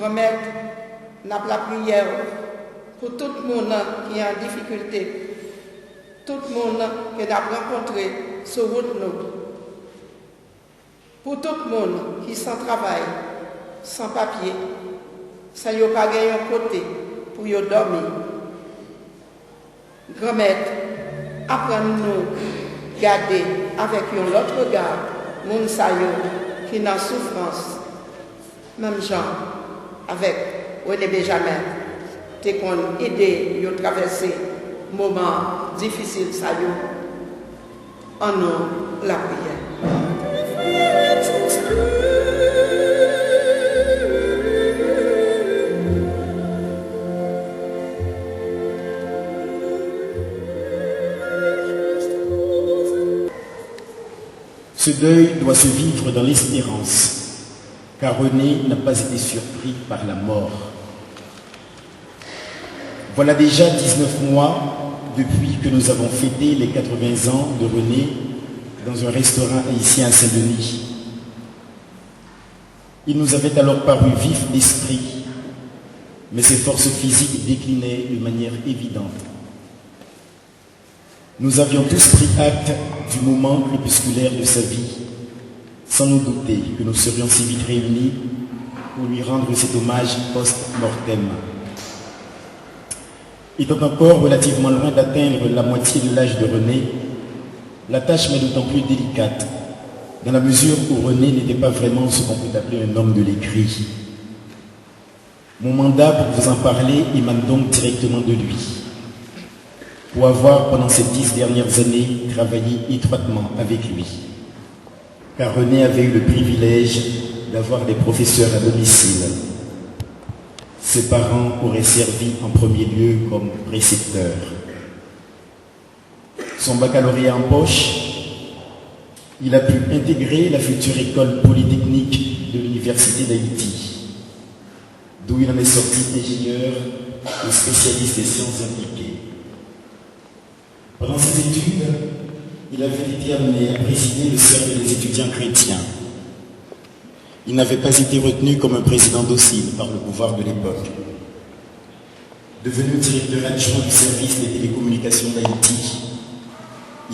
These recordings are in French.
Grand-mère, n'a pas la prière pour tout le monde qui est en difficulté, tout le monde qui a rencontré sur route nous, pour tout le monde qui sans travail, sans papier, sans y pas gagner un côté pour y dormir. Grand-mère, apprenez-nous à garder avec un autre regard, moun sa yo qui est en souffrance. Même gens avec René Benjamin, t'es qu'on aide à traverser moments difficiles ça yo. En nous la prière. Ce deuil doit se vivre dans l'espérance, car René n'a pas été surpris par la mort. Voilà déjà 19 mois depuis que nous avons fêté les 80 ans de René dans un restaurant haïtien à Saint-Denis. Il nous avait alors paru vif d'esprit, mais ses forces physiques déclinaient de manière évidente. Nous avions tous pris acte du moment crépusculaire de sa vie, sans nous douter que nous serions si vite réunis pour lui rendre cet hommage post-mortem. Étant encore relativement loin d'atteindre la moitié de l'âge de René, la tâche m'est d'autant plus délicate, dans la mesure où René n'était pas vraiment ce qu'on peut appeler un homme de l'écrit. Mon mandat pour vous en parler émane donc directement de lui. Pour avoir, pendant ces 10 dernières années, travaillé étroitement avec lui. Car René avait eu le privilège d'avoir des professeurs à domicile. Ses parents auraient servi en premier lieu comme précepteurs. Son baccalauréat en poche, il a pu intégrer la future école polytechnique de l'Université d'Haïti, d'où il en est sorti ingénieur et spécialiste des sciences appliquées. Pendant ses études, il avait été amené à présider le cercle des étudiants chrétiens. Il n'avait pas été retenu comme un président docile par le pouvoir de l'époque. Devenu directeur adjoint du service des télécommunications d'Haïti,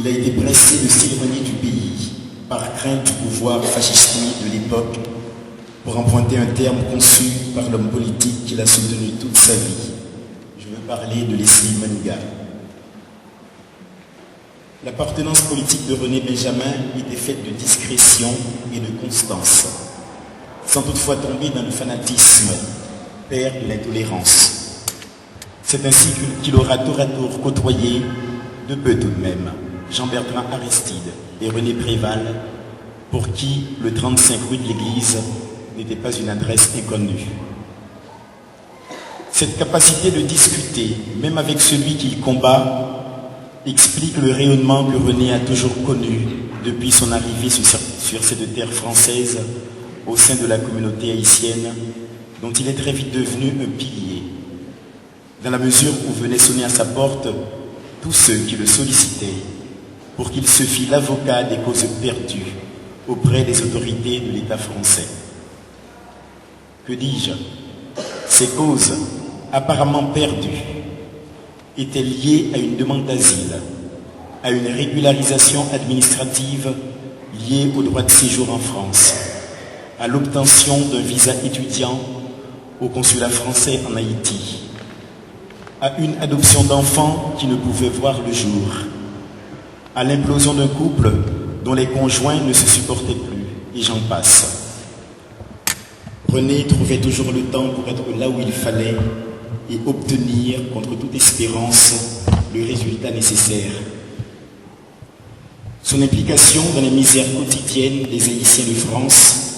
il a été pressé de s'éloigner du pays par crainte du pouvoir fasciste de l'époque pour emprunter un terme conçu par l'homme politique qu'il a soutenu toute sa vie. Je veux parler de Leslie Maniga. L'appartenance politique de René Benjamin était faite de discrétion et de constance, sans toutefois tomber dans le fanatisme, père de l'intolérance. C'est ainsi qu'il aura tour à tour côtoyé, de peu tout de même, Jean-Bertrand Aristide et René Préval, pour qui le 35 rue de l'Église n'était pas une adresse inconnue. Cette capacité de discuter, même avec celui qu'il combat, explique le rayonnement que René a toujours connu depuis son arrivée sur cette terre française au sein de la communauté haïtienne, dont il est très vite devenu un pilier, dans la mesure où venaient sonner à sa porte tous ceux qui le sollicitaient pour qu'il se fît l'avocat des causes perdues auprès des autorités de l'État français. Que dis-je? Ces causes, apparemment perdues, étaient liées à une demande d'asile, à une régularisation administrative liée au droit de séjour en France, à l'obtention d'un visa étudiant au consulat français en Haïti, à une adoption d'enfants qui ne pouvaient voir le jour, à l'implosion d'un couple dont les conjoints ne se supportaient plus, et j'en passe. René trouvait toujours le temps pour être là où il fallait et obtenir, contre toute espérance, le résultat nécessaire. Son implication dans les misères quotidiennes des Haïtiens de France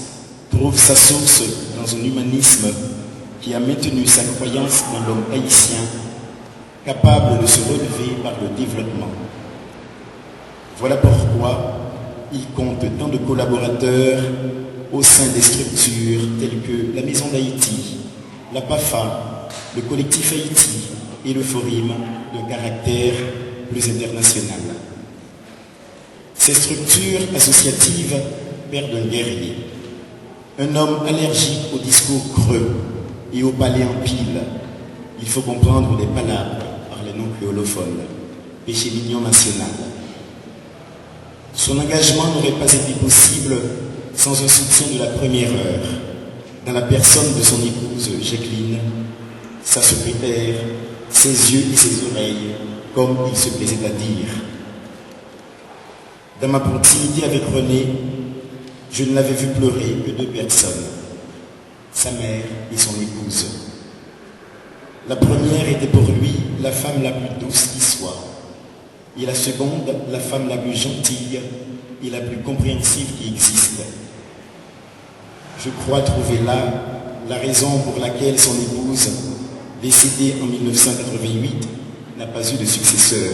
trouve sa source dans un humanisme qui a maintenu sa croyance dans l'homme haïtien, capable de se relever par le développement. Voilà pourquoi il compte tant de collaborateurs au sein des structures telles que la Maison d'Haïti, la PAFA, le collectif Haïti et le Forum de caractère plus international. Ces structures associatives perdent un guerrier, un homme allergique au discours creux, et au palais en pile. Il faut comprendre les palabres par les noms créolophones, péché mignon national. Son engagement n'aurait pas été possible sans un soutien de la première heure, dans la personne de son épouse Jacqueline, sa secrétaire, ses yeux et ses oreilles, comme il se plaisait à dire. Dans ma proximité avec René, je ne l'avais vu pleurer que 2 personnes, sa mère et son épouse. La première était pour lui la femme la plus douce qui soit, et la seconde la femme la plus gentille et la plus compréhensive qui existe. Je crois trouver là la raison pour laquelle son épouse, décédée en 1988, n'a pas eu de successeur,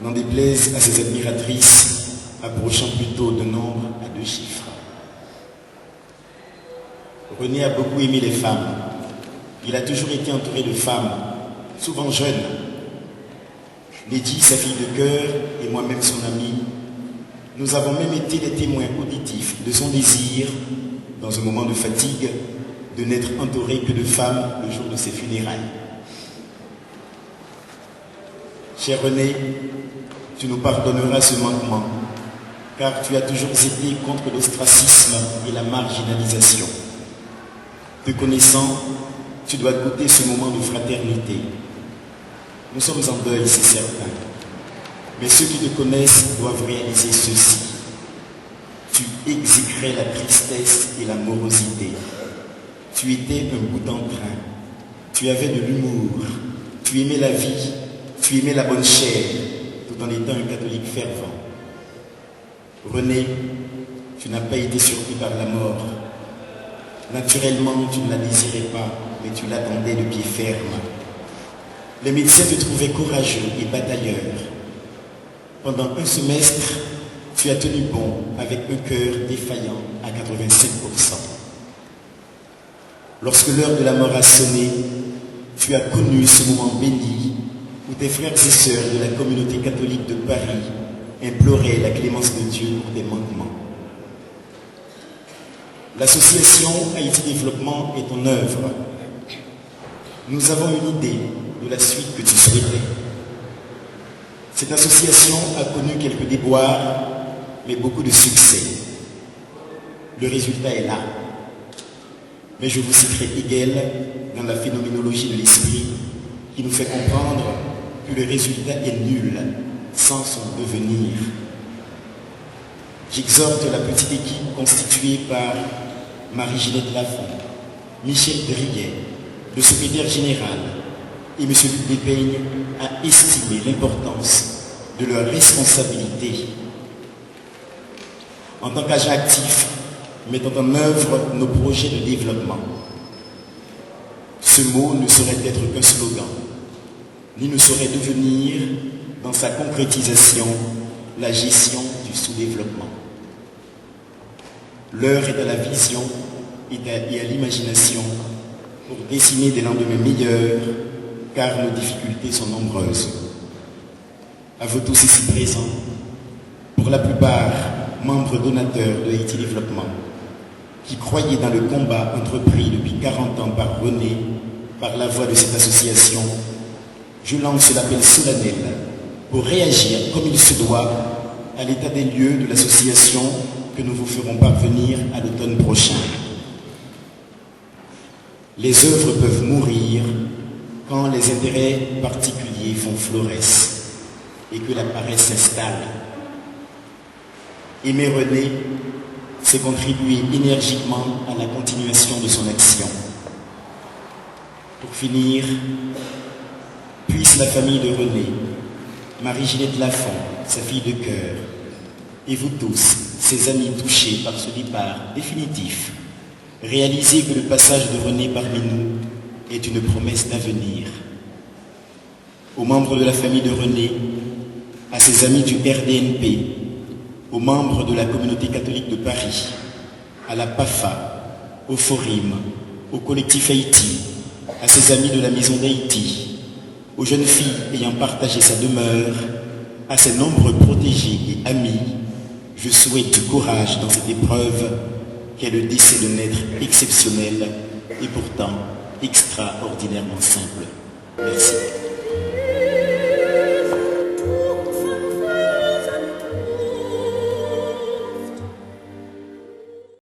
n'en déplaise à ses admiratrices, approchant plutôt de nombre à 2 chiffres. René a beaucoup aimé les femmes. Il a toujours été entouré de femmes, souvent jeunes. Lydie, sa fille de cœur, et moi-même son amie, nous avons même été les témoins auditifs de son désir, dans un moment de fatigue, de n'être entouré que de femmes le jour de ses funérailles. Cher René, tu nous pardonneras ce manquement, car tu as toujours été contre l'ostracisme et la marginalisation. Te connaissant, tu dois goûter ce moment de fraternité. Nous sommes en deuil, c'est certain, mais ceux qui te connaissent doivent réaliser ceci. Tu exécrais la tristesse et la morosité. Tu étais un bout d'entrain. Tu avais de l'humour. Tu aimais la vie. Tu aimais la bonne chair, tout en étant un catholique fervent. René, tu n'as pas été surpris par la mort. Naturellement, tu ne la désirais pas, mais tu l'attendais de pied ferme. Les médecins te trouvaient courageux et batailleur. Pendant un semestre, tu as tenu bon avec un cœur défaillant à 87%. Lorsque l'heure de la mort a sonné, tu as connu ce moment béni où tes frères et sœurs de la communauté catholique de Paris imploraient la clémence de Dieu pour tes manquements. L'association Haïti Développement est en œuvre. Nous avons une idée de la suite que tu souhaitais. Cette association a connu quelques déboires, mais beaucoup de succès. Le résultat est là. Mais je vous citerai Hegel dans la phénoménologie de l'esprit, qui nous fait comprendre que le résultat est nul sans son devenir. J'exhorte la petite équipe constituée par Marie-Ginette Lafont, Michel Driguet, le secrétaire général, et M. Luc Despeigne à estimer l'importance de leur responsabilité en tant qu'agent actif, mettant en œuvre nos projets de développement. Ce mot ne saurait être qu'un slogan, ni ne saurait devenir, dans sa concrétisation, la gestion du sous-développement. L'heure est à la vision et à l'imagination pour dessiner des lendemains meilleurs, car nos difficultés sont nombreuses. À vous tous ici présents, pour la plupart membres donateurs de Haïti Développement, qui croyaient dans le combat entrepris depuis 40 ans par René, par la voix de cette association, je lance l'appel solennel pour réagir comme il se doit à l'état des lieux de l'association que nous vous ferons parvenir à l'automne prochain. Les œuvres peuvent mourir quand les intérêts particuliers font florès et que la paresse s'installe. Aimer René, c'est contribuer énergiquement à la continuation de son action. Pour finir, puisse la famille de René, Marie-Ginette Lafont, sa fille de cœur, et vous tous, ses amis touchés par ce départ définitif, réaliser que le passage de René parmi nous est une promesse d'avenir. Aux membres de la famille de René, à ses amis du RDNP, aux membres de la communauté catholique de Paris, à la PAFA, au Forum, au collectif Haïti, à ses amis de la Maison d'Haïti, aux jeunes filles ayant partagé sa demeure, à ses nombreux protégés et amis, je souhaite du courage dans cette épreuve qu'est le décès d'un être exceptionnel et pourtant extraordinairement simple. Merci.